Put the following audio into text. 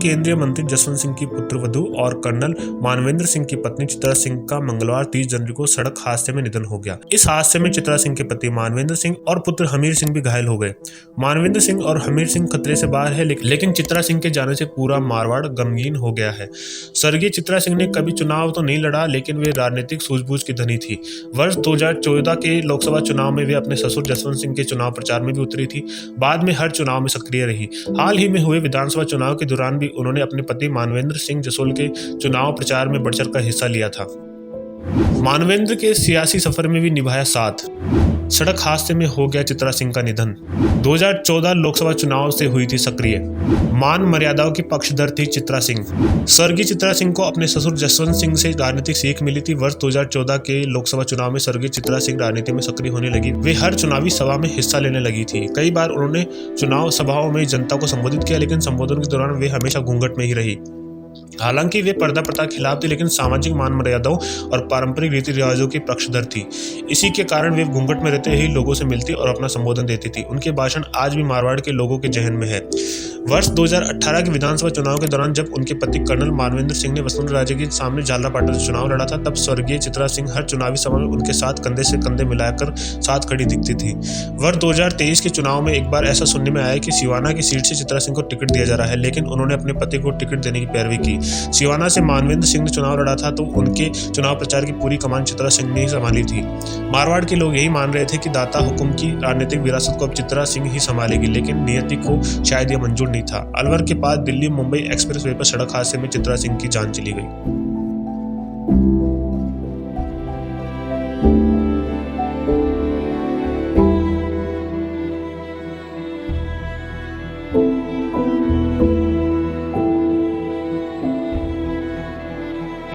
केंद्रीय मंत्री जसवंत सिंह की पुत्रवधू और कर्नल मानवेंद्र सिंह की पत्नी चित्रा सिंह का मंगलवार 30 जनवरी को सड़क हादसे में निधन हो गया। इस हादसे में चित्रा सिंह के पति मानवेंद्र सिंह और पुत्र हमीर सिंह भी घायल हो गए। मानवेंद्र सिंह और हमीर सिंह खतरे से बाहर है, लेकिन चित्रा सिंह के जाने से पूरा मारवाड़ गमगीन हो गया है। स्वर्गीय चित्रा सिंह ने कभी चुनाव तो नहीं लड़ा, लेकिन वे राजनीतिक सूझबूझ की धनी थी। वर्ष 2014 के लोकसभा चुनाव में वे अपने ससुर जसवंत सिंह के चुनाव प्रचार में भी उतरी थी। बाद में हर चुनाव में सक्रिय रही। हाल ही में हुए विधानसभा चुनाव के दौरान भी उन्होंने अपने पति मानवेंद्र सिंह जसोल के चुनाव प्रचार में बढ़चढ़ कर हिस्सा लिया था। मानवेंद्र के सियासी सफर में भी निभाया साथ। सड़क हादसे में हो गया चित्रा सिंह का निधन। 2014 लोकसभा चुनाव से हुई थी सक्रिय। मान मर्यादाओं की पक्षधर थी चित्रा सिंह। स्वर्गीय चित्रा सिंह को अपने ससुर जसवंत सिंह से राजनीतिक सीख मिली थी। वर्ष 2014 के लोकसभा चुनाव में स्वर्गीय चित्रा सिंह राजनीति में सक्रिय होने लगी। वे हर चुनावी सभा में हिस्सा लेने लगी थी। कई बार उन्होंने चुनाव सभाओं में जनता को संबोधित किया, लेकिन संबोधन के दौरान वे हमेशा घूंघट में ही रही। हालांकि वे पर्दा प्रथा के खिलाफ थी, लेकिन सामाजिक मान मर्यादाओं और पारंपरिक रीति रिवाजों की पक्षधर थी। इसी के कारण वे घूंघट में रहते ही लोगों से मिलती और अपना संबोधन देती थी। उनके भाषण आज भी मारवाड़ के लोगों के जहन में है। वर्ष 2018 के विधानसभा चुनाव के दौरान जब उनके पति कर्नल मानवेंद्र सिंह ने वसुंधरा राजे के सामने झालरापाटन से चुनाव लड़ा था, तब स्वर्गीय चित्रा सिंह हर चुनावी सभा में उनके साथ कंधे से कंधे मिलाकर साथ खड़ी दिखती थी। वर्ष 2023 के चुनाव में एक बार ऐसा सुनने में आया कि सिवाना की सीट से चित्रा सिंह को टिकट दिया जा रहा है, लेकिन उन्होंने अपने पति को टिकट देने की पैरवी की। सिवाना से मानवेंद्र सिंह ने चुनाव लड़ा था, तो उनके चुनाव प्रचार की पूरी कमान चित्रा सिंह ने ही संभाली थी। मारवाड़ के लोग यही मान रहे थे कि दाता हुकुम की राजनीतिक विरासत को अब चित्रा सिंह ही संभालेगी, लेकिन नियति को शायद यह मंजूर नहीं था। अलवर के पास दिल्ली मुंबई एक्सप्रेस वे पर सड़क हादसे में चित्रा सिंह की जान चली गई।